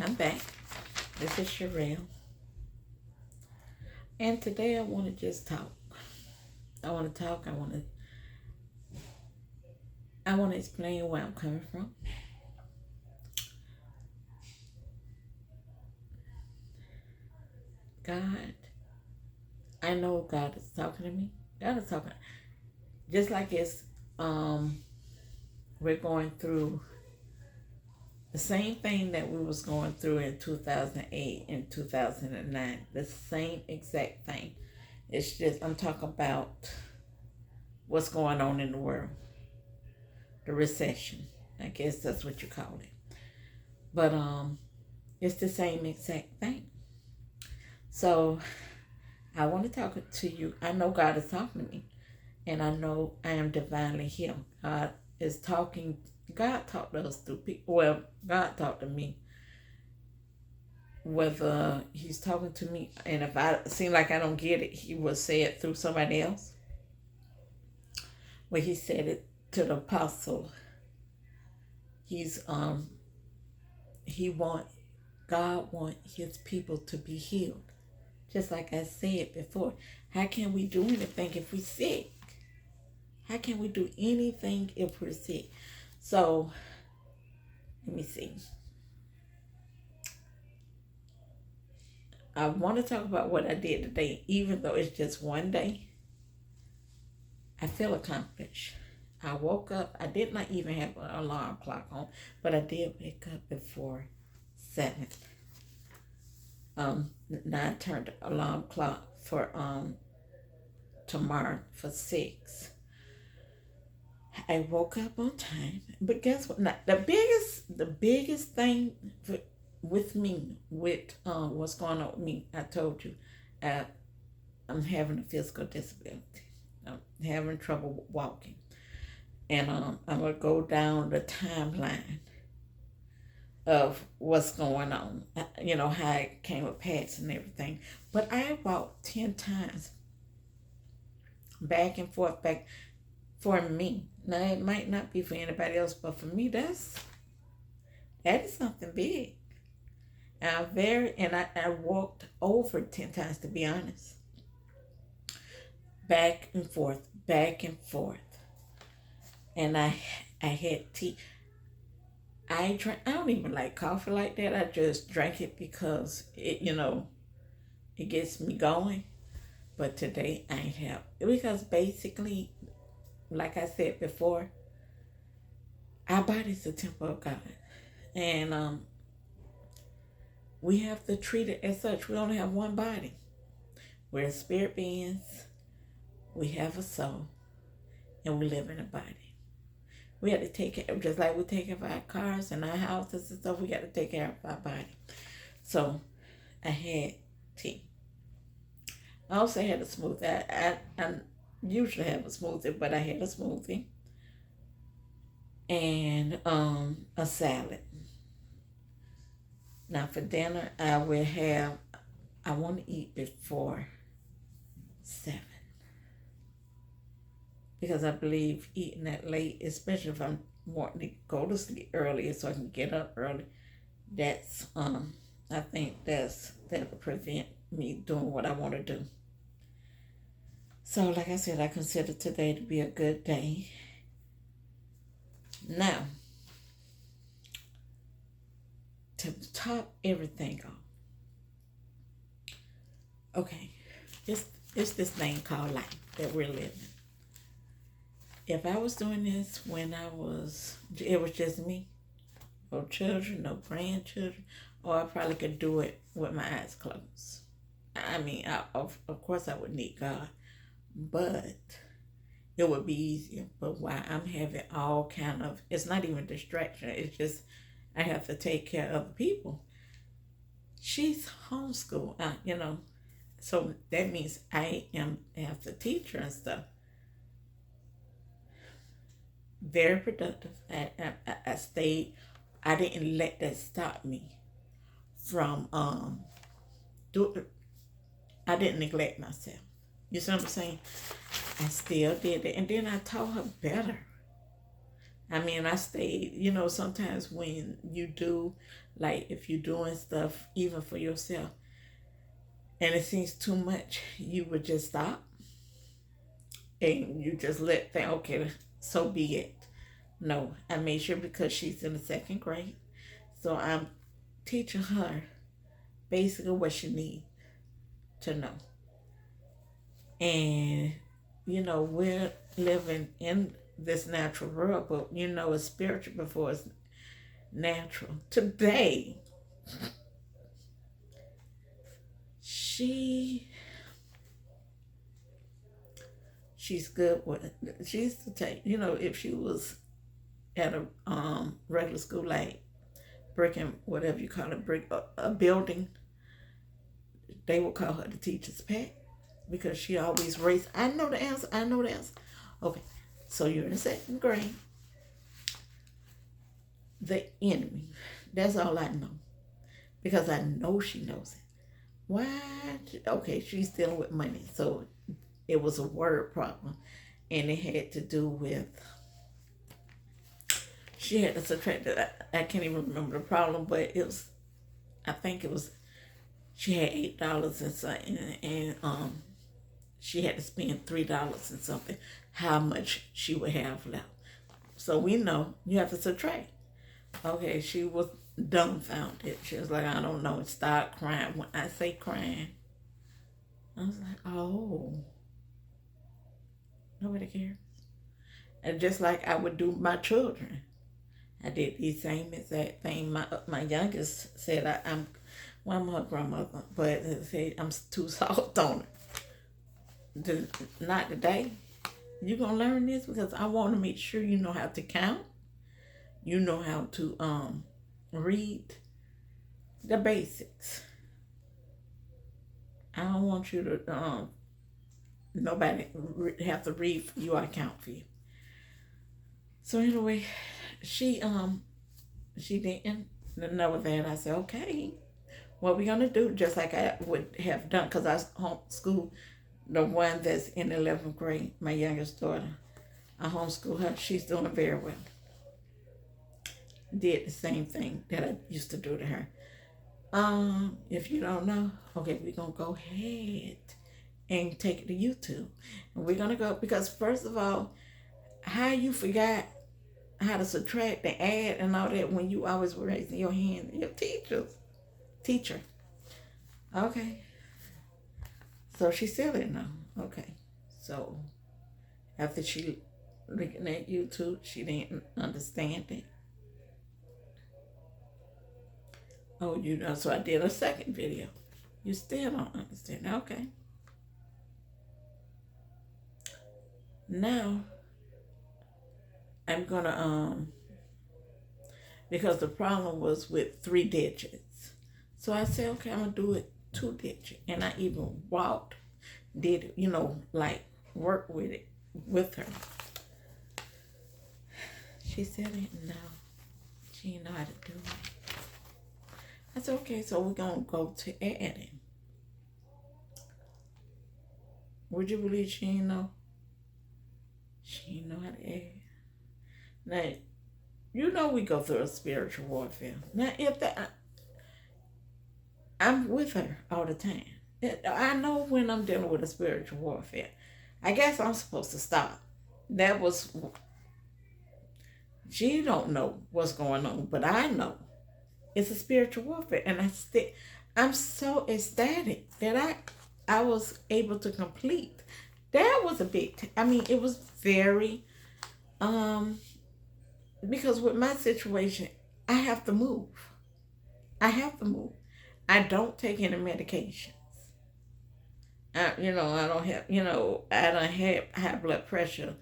I'm back. This is Sherelle. And today I want to just talk. I want to talk. I want to explain where I'm coming from. God, I know God is talking to me. God is talking. Just like um we're going through the same thing that we was going through in 2008 and 2009. The same exact thing. It's just I'm talking about what's going on in the world. The recession. I guess that's what you call it. But it's the same exact thing. So I want to talk to you. I know God is talking to me, and I know I am divinely healed. God is talking. God talked to us through people. Well, God talked to me. Whether He's talking to me, and if I seem like I don't get it, He will say it through somebody else. Well, He said it to the apostle. He's He want God want His people to be healed. Just like I said before, how can we do anything if we're sick? How can we do anything if we're sick? So, let me see. I want to talk about what I did today, even though it's just one day. I feel accomplished. I woke up. I did not even have an alarm clock on, but I did wake up before 7. Now I turned the alarm clock for tomorrow for 6. I woke up on time, but guess what? Now, the biggest thing with me, with what's going on with me, I told you, I'm having a physical disability. I'm having trouble walking, and I'm gonna go down the timeline of what's going on. You know how it came with pets and everything, but I walked 10 times back and forth back for me. Now it might not be for anybody else, but for me, that is something big. I walked over 10 times, to be honest, back and forth, and I had tea. I don't even like coffee like that. I just drank it because it gets me going. But today I ain't have, because basically, like I said before, our body's the temple of God, and we have to treat it as such. We only have one body. We're spirit beings. We have a soul, and we live in a body. We have to take care, just like we take care of our cars and our houses and stuff. We got to take care of our body. So I had tea. I also had a smoothie. I usually have a smoothie, but I had a smoothie and a salad. Now for dinner, I want to eat before 7, because I believe eating that late, especially if I'm wanting to go to sleep early so I can get up early, that's I think that'll prevent me doing what I want to do. So like I said, I consider today to be a good day. Now, to top everything off, okay, it's this thing called life that we're living. If I was doing this when it was just me, no children, no grandchildren, or I probably could do it with my eyes closed. I mean, of course I would need God, but it would be easier. But while I'm having all kind of, it's not even distraction. It's just I have to take care of other people. She's homeschooled, so that means I have to teach her and stuff. Very productive. I stayed. I didn't let that stop me from do. I didn't neglect myself. You see what I'm saying? I still did it, and then I taught her better. I mean, I stayed, sometimes when you do, like if you're doing stuff even for yourself and it seems too much, you would just stop and you just let think, okay, so be it. No, I made sure because she's in the second grade. So I'm teaching her basically what she needs to know. And, we're living in this natural world, but it's spiritual before it's natural. Today, she she's good with it. She used to take, if she was at a regular school like brick and whatever you call it, brick a building, they would call her the teacher's pet because she always raced. I know the answer. I know the answer. Okay, so you're in the second grade. The enemy. That's all I know because I know she knows it. Why? Okay, she's dealing with money, so it was a word problem, and it had to do with she had to subtract it. I can't even remember the problem, but it was. I think it was. She had $8 and something, and she had to spend $3 and something. How much she would have left? So we know you have to subtract. Okay, she was dumbfounded. She was like, I don't know, and started crying. When I say crying, I was like, oh, nobody cares. And just like I would do my children, I did the same exact thing. My youngest said, I'm her grandmother, but they said I'm too soft on her. Not today. You're going to learn this because I want to make sure you know how to count. You know how to read the basics. I don't want you to, nobody have to read for you or count for you. So anyway, she didn't know that. I said, okay, what we gonna do? Just like I would have done, because I homeschool the one that's in 11th grade, my youngest daughter. I homeschool her. She's doing very well. Did the same thing that I used to do to her. If you don't know, okay, we're gonna go ahead and take it to YouTube. And we're gonna go because first of all, how you forgot how to subtract and add and all that when you always were raising your hand, your teacher. Okay. So she still didn't know. Okay. So after she looking at YouTube, she didn't understand it. Oh, so I did a second video. You still don't understand. Okay. Now I'm gonna because the problem was with 3 digits. So I said, okay, I'm gonna do it 2 digits. And I even did like work with it with her. She said no. She didn't know how to do it. I said, okay, so we're gonna go to adding. Would you believe she didn't know? She didn't know how to add. Now, we go through a spiritual warfare. Now, I'm with her all the time. I know when I'm dealing with a spiritual warfare. I guess I'm supposed to stop. She don't know what's going on, but I know it's a spiritual warfare, and I'm so ecstatic that I was able to complete. That was a big. It was very because with my situation, I have to move. I don't take any medications. I don't have, I don't have high blood pressure,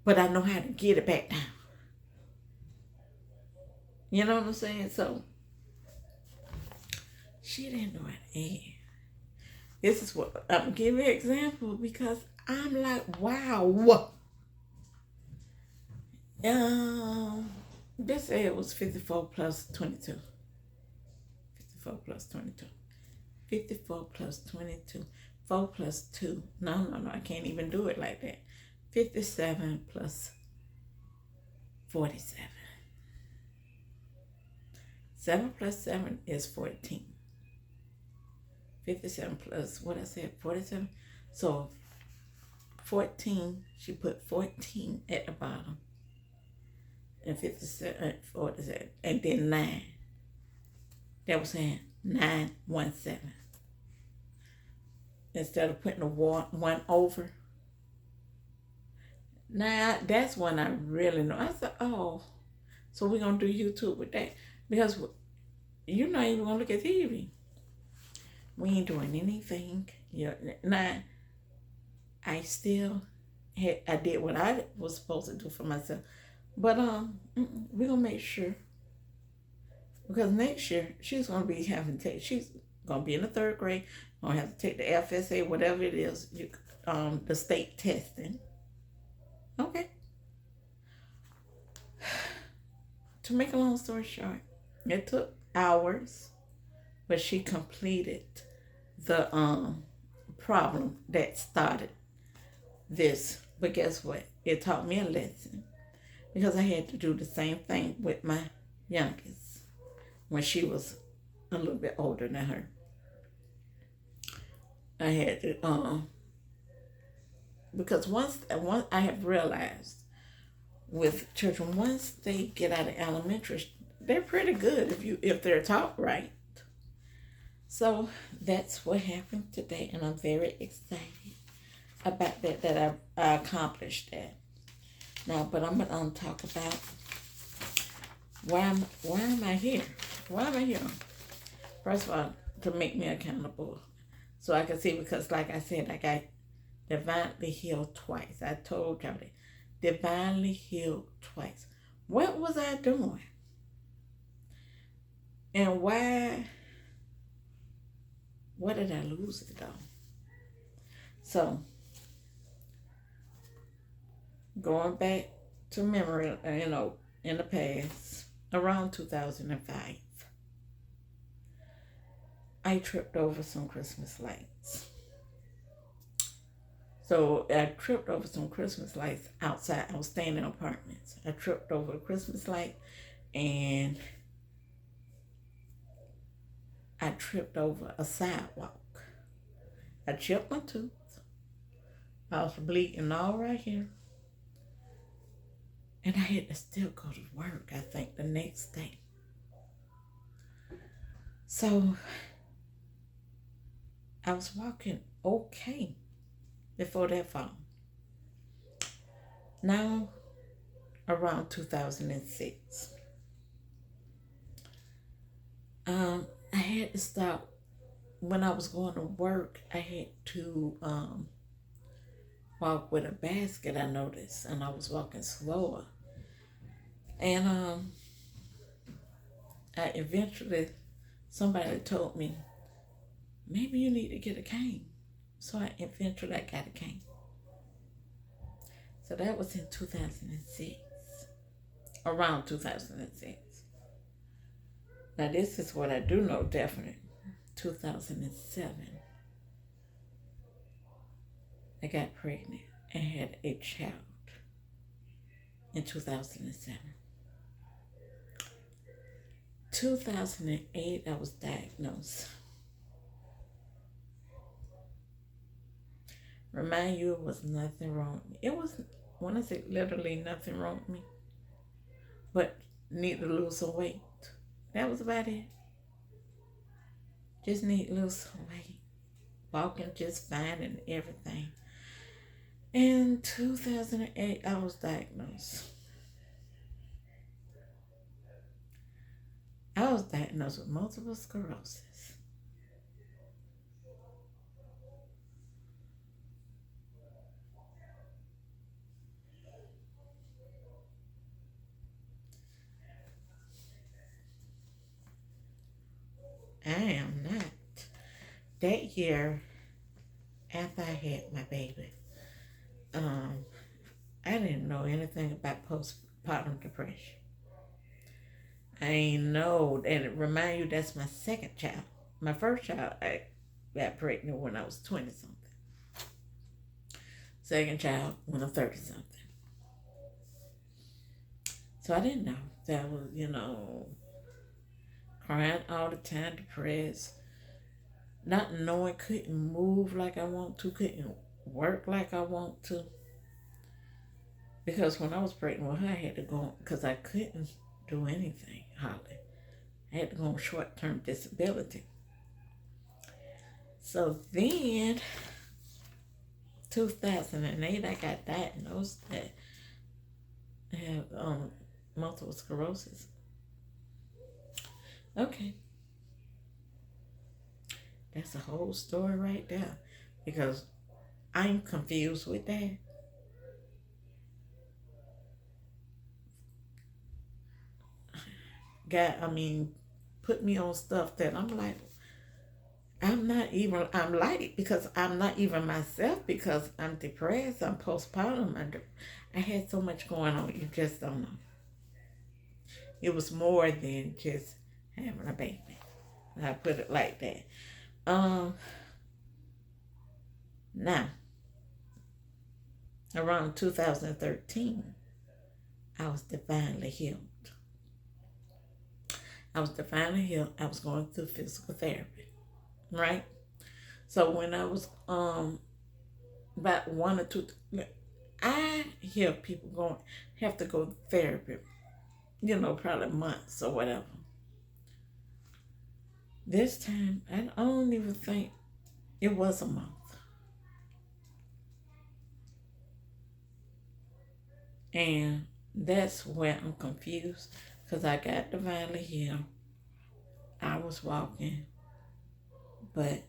but I know how to get it back down. You know what I'm saying? So she didn't know how to add. This is what I'm giving an example because I'm like, wow. This said it was 54 plus 22. 54 plus 22. 54 plus 22. 4 plus 2. No, I can't even do it like that. 57 plus 47. 7 plus 7 is 14. 57 plus what I said, 47. So 14, she put 14 at the bottom. And 57, 47, and then 9. That was saying 917. Instead of putting a one over. Now, that's when I really know. I said, oh, so we're going to do YouTube with that. Because you're not even going to look at TV. We ain't doing anything. Yeah. Now, I did what I was supposed to do for myself. But we're going to make sure. Because next year, she's going to be she's going to be in the 3rd grade. Going to have to take the FSA, whatever it is, the state testing. Okay. To make a long story short, it took hours, but she completed the problem that started this. But guess what? It taught me a lesson because I had to do the same thing with my youngest when she was a little bit older than her. I had to because once I have realized with children, once they get out of elementary, they're pretty good if they're taught right. So that's what happened today, and I'm very excited about that I accomplished that. Now, but I'm gonna talk about why am I here? Why am I here? First of all, to make me accountable, so I can see, because like I said, I got divinely healed twice. I told y'all that. Divinely healed twice. What was I doing? And why? What did I lose it on? So, going back to memory, in the past, around 2005, I tripped over some Christmas lights. So I tripped over some Christmas lights outside. I was staying in apartments. I tripped over a Christmas light, and I tripped over a sidewalk. I chipped my tooth. I was bleeding all right here. And I had to still go to work, I think, the next day. So I was walking okay before that fall. Now, around 2006, I had to stop. When I was going to work, I had to walk with a basket, I noticed, and I was walking slower. And I eventually, somebody told me, maybe you need to get a cane. So I eventually got a cane. So that was in 2006, around 2006. Now this is what I do know definitely. 2007, I got pregnant and had a child in 2007. 2008, I was diagnosed. Remind you, it was nothing wrong with me. It was, when I say literally nothing wrong with me, but need to lose some weight. That was about it. Just need to lose some weight. Walking just fine and everything. In 2008, I was diagnosed. I was diagnosed with multiple sclerosis. I am not. That year, after I had my baby, I didn't know anything about postpartum depression. I ain't know, and it remind you, that's my second child. My first child, I got pregnant when I was 20 something. Second child when I'm 30 something. So I didn't know that was, crying all the time, depressed, not knowing, couldn't move like I want to, couldn't work like I want to. Because when I was pregnant with her, I had to go, because I couldn't do anything, hardly. I had to go on short-term disability. So then, 2008, I got diagnosed that I have multiple sclerosis. Okay. That's a whole story right there. Because I'm confused with that. Put me on stuff that I'm like, I'm light because I'm not even myself because I'm depressed, I'm postpartum. I had so much going on, you just don't know. It was more than just having a baby. I put it like that. Now, around 2013, I was divinely healed. I was going through physical therapy, right? So when I was about 1 or 2, I hear people have to go to therapy, probably months or whatever. This time, I don't even think it was a month. And that's where I'm confused because I got divinely healed. I was walking, but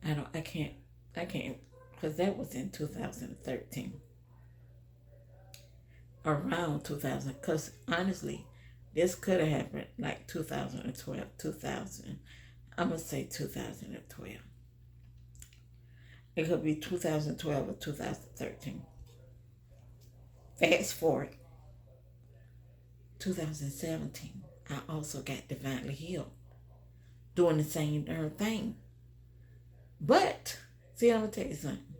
I can't, because that was in 2013. Around 2000, because honestly, this could have happened like 2012, 2000. I'm going to say 2012. It could be 2012 or 2013. Fast forward, 2017, I also got divinely healed. Doing the same darn thing. But, see, I'm going to tell you something.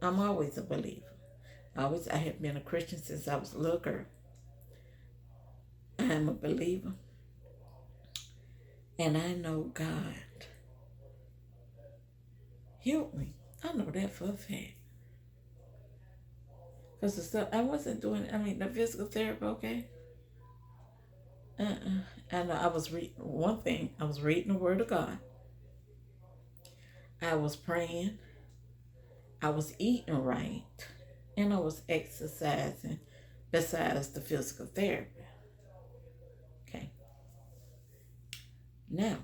I'm always a believer. I have been a Christian since I was a little girl. I am a believer. And I know God healed me. I know that for a fact. Because the stuff, I wasn't doing, the physical therapy, okay? I know I was reading, one thing, I was reading the Word of God. I was praying. I was eating right. And I was exercising besides the physical therapy. Okay. Now,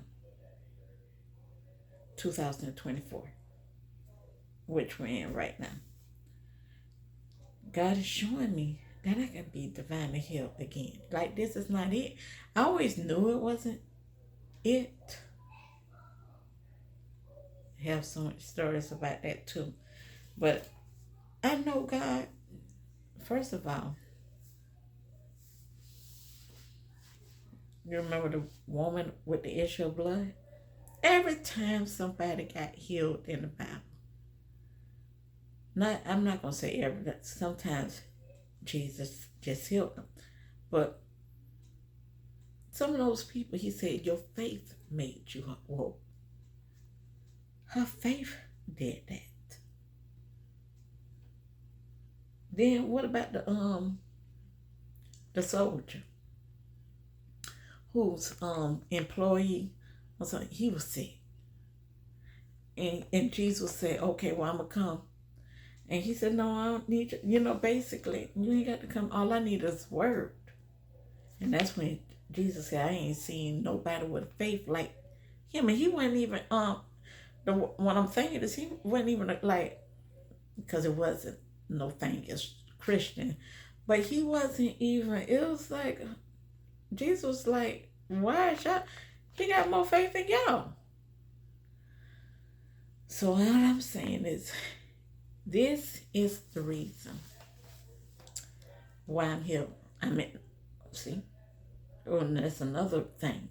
2024, which we're in right now. God is showing me that I can be divinely healed again. Like, this is not it. I always knew it wasn't it. I have so much stories about that too. But I know God, first of all, you remember the woman with the issue of blood? Every time somebody got healed in the Bible, I'm not going to say every, sometimes Jesus just healed them. But some of those people, he said, your faith made you whole. Her faith did that. Then what about the soldier whose employee, he was sick. And Jesus said, okay, well, I'm going to come. And he said, no, I don't need you. Basically, you ain't got to come. All I need is word. And that's when Jesus said, I ain't seen nobody with faith like him. And he wasn't even, what I'm thinking is he wasn't even like, because it wasn't no thing as Christian, but he wasn't even, it was like, Jesus was like, why is y'all, he got more faith than y'all. So all I'm saying is, this is the reason why I'm here. See, and that's another thing.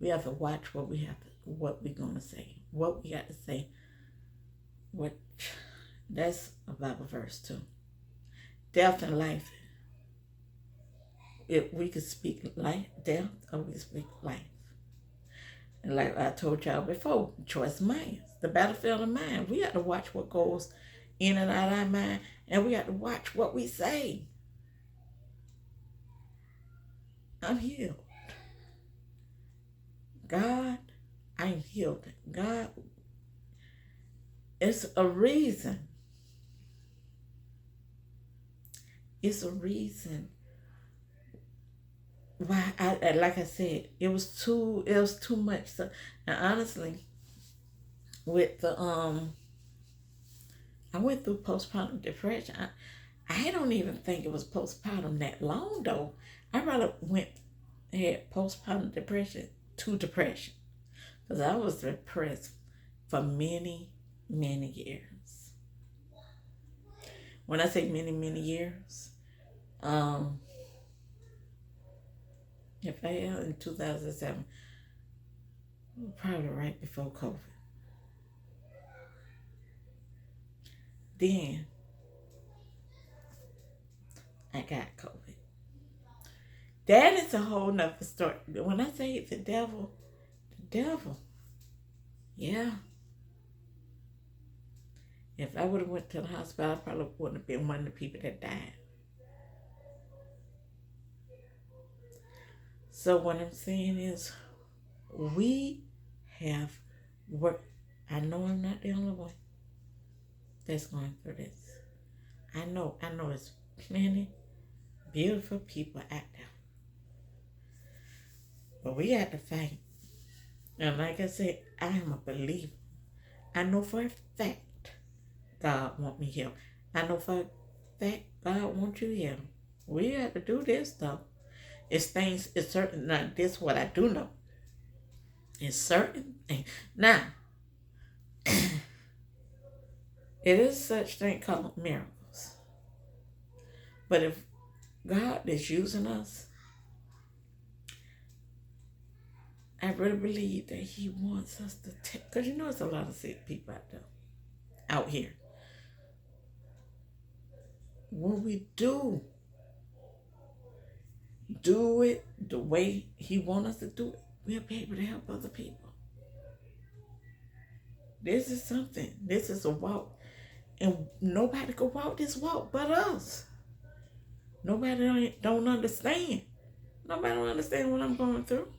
We have to watch what we're gonna say, what we got to say. That's a Bible verse too. death and life. If we could speak life, death, or we could speak life. And like I told y'all before, choice minds. The battlefield of mind. We have to watch what goes in and out of our mind, and we have to watch what we say. I'm healed. God, I'm healed. God, it's a reason. It's a reason why like I said, it was too much. So, and honestly, with the I went through postpartum depression. I don't even think it was postpartum that long though. I rather had postpartum depression to depression, because I was depressed for many years. When I say many years, if I had in 2007, probably right before COVID. Then I got COVID. That is a whole nother story. When I say the devil, yeah. If I would have went to the hospital, I probably wouldn't have been one of the people that died. So what I'm saying is, we have work. I know I'm not the only one that's going through this. I know it's plenty beautiful people out there. But we have to fight. And like I said, I am a believer. I know for a fact God wants me here. I know for a fact God wants you here. We have to do this though. It's certain. Now, this is what I do know. It's certain things. Now, it is such thing called miracles. But if God is using us, I really believe that He wants us to take, because there's a lot of sick people out here. When we do it the way He wants us to do it, we'll be able to help other people. This is something. This is a walk. And nobody can walk this walk but us. Nobody don't understand. Nobody don't understand what I'm going through.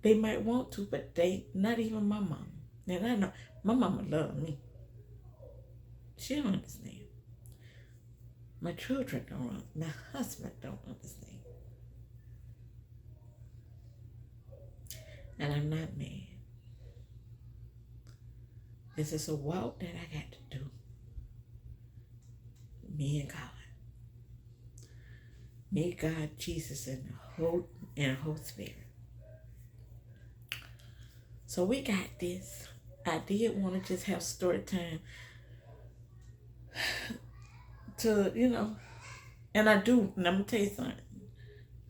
They might want to, but not even my mama. And I know my mama loves me. She don't understand. My children don't. My husband don't understand. And I'm not mad. This is a walk that I got to do. Me and God. Me, God, Jesus, and the Holy Spirit. So we got this. I did want to just have story time to, and I do. And I'm going to tell you something.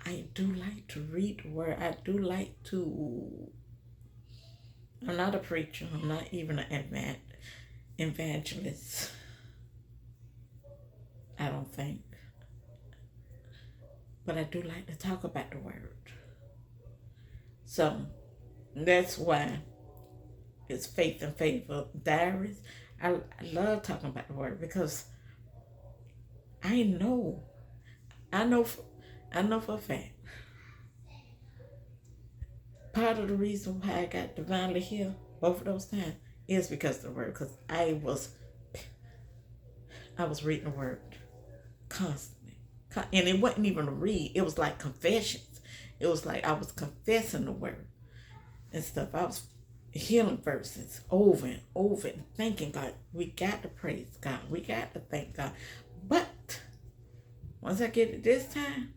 I do like to read the word. I do like to. I'm not a preacher. I'm not even an evangelist. I don't think. But I do like to talk about the word. So that's why it's Faith and Favor Diaries. I love talking about the word because I know for a fact. Part of the reason why I got divinely healed both of those times is because of the word. Because I was reading the word constantly. And it wasn't even a read. It was like confessions. It was like I was confessing the word and stuff. I was healing verses over and over and thanking God. We got to praise God. We got to thank God. But once I get it this time,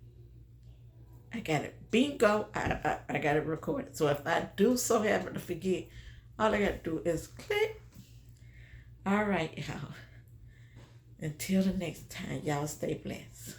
I got it. Bingo. I got it recorded. So if I do so happen to forget, all I got to do is click. All right, y'all. Until the next time, y'all stay blessed.